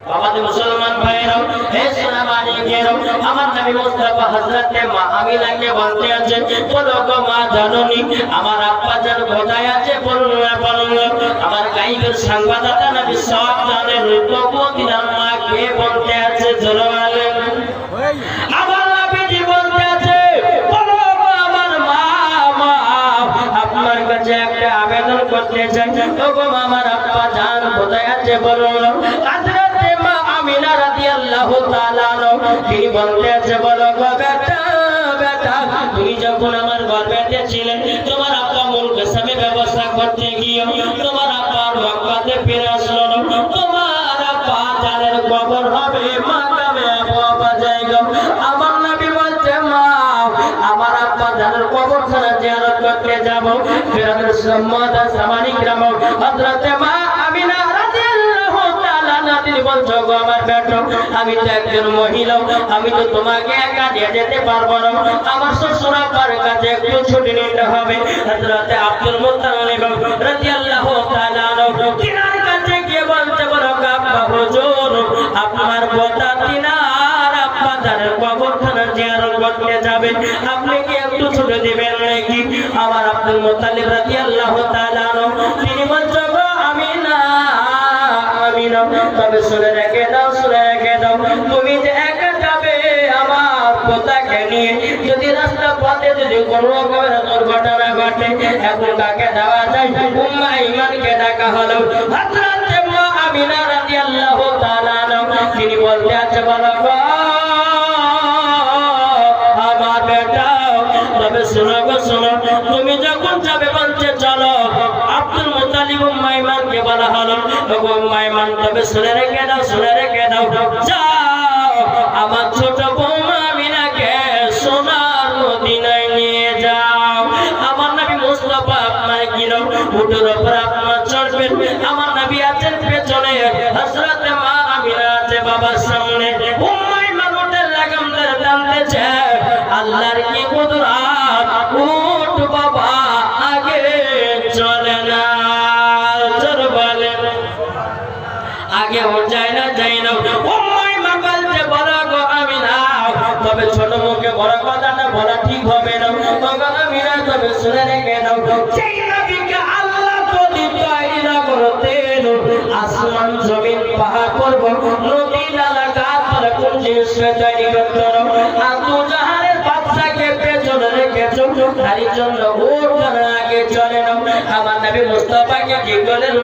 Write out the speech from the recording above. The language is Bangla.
আমাদের মুসলমান ভাইরাও হে সোনামানিকেরাও আমার নবী মুস্তাফা হযরতে মা আমিনাকে বলতে আছে, বলো গো মা জননী আমার আব্বা জান কোথায় আছে, বলুন না বলুন। আমার গায়েবের সংবাদদাতা নবী সব জানেন, তবুও দিনার মা কে বলতে আছে জোরে বলেন। আমার নবীজি বলতে আছে, বলো গো আমার মা, মা আপনার কাছে একটা আবেদন করতে চাই, ও গো আমার আব্বা জান কোথায় আছে বলুন। তিনি বলতে আছে, বলো গো বেটা বেটা তুমি যখন আমার গর্ভেতে ছিলে তোমার আব্বা মূল পেশাবে ব্যবস্থা করতে গিয়ে তোমার আব্বার মক্কাতে ফিরে আসলো, তোমার আব্বা জানের কবর হবে মাকামে আবওয়া জায়গা। আমার নবী বলছে, মা আমার আব্বা জানের কবরখানা জিয়ারত করতে যাব। ফিরাউনের সম্মাদ সামানিক রাম হযরত মা আমিনা তিনি বলছো গো আমার বেটা আমি তো একজন মহিলা, আমি তো তোমাকে একা দিয়ে যেতে পারবো না, আমার শ্বশুর আব্বার কাছে একটু ছুটি নিতে হবে। হযরত আব্দুল মুত্তালিব রাদিয়াল্লাহু তাআলা তিনার কাছে গিয়ে বলতে, বলো আব্বা হুজুর আপনার কথা তিনার আব্বা জানের কবরখানা জিয়ারত করতে যাবে, আপনি কি একটু ছুটি দিবেন নাকি? আমার আব্দুল মুত্তালিব রাদিয়াল্লাহু তাআলা তিনি বলছো গো আমিনা তবে শুনে রেখে দাও, শুনে রেখে দাও, তুমি যে একা যাবে আমার পোতাকে নিয়ে, যদি রাস্তা পথে যদি কোনো রকমের দুর্ঘটনা ঘটে এখন কাকে দেওয়া যায়? উম্মে আইমানকে ডাকা হলো। হযরত মা আমিনা রাদিয়াল্লাহু তাআলা তিনি বলতে আছে, বলো গো আমার বেটা তবে শোনো গো শোনো, তুমি যখন যাবে বলছে চলো। আব্দুল মুত্তালিব উম্মে আইমানকে বলা হলো, উম্মে আইমান তবে শুনে রেখে দাও, শুনে রেখে দাও, যাও আমার ছোট বৌমা আমিনাকে সোনার মদিনায় নিয়ে যাও। আমার নবী মুস্তাফা আপনার কিনো উটের উপর আপনার চড়বেন, আমার নবী আছেন পেছনে, হযরত মা আমিনা আছে বাবার সামনে। উম্মে আইমান উটের লাগাম ধরে টানতেছে, আল্লাহর কি কুদরত, উট বাবা আগে চলে না, জোর বলেন আগে ও যায় না, যায় না। উম্মে আইমান বলতে, বলো গো আমিনা তবে ছোট মুখে বড় কথাটা বলা ঠিক হবে না, তবে আমিনা তবে শুনে রেখে দাও, সেই নবীকে আল্লাহ যদি তৈরি না করতেন আসমান জমিন পাহাড় পর্বত নদী নালা গাছ পালা কোন জিনিসকে তৈরি করতে না। আবু জাহালের বাদশাকে পেছনে রেখেছো, তারই জন্য ওর আগে চলে না। আমার নবী মুস্তাফাকে কি বলেন?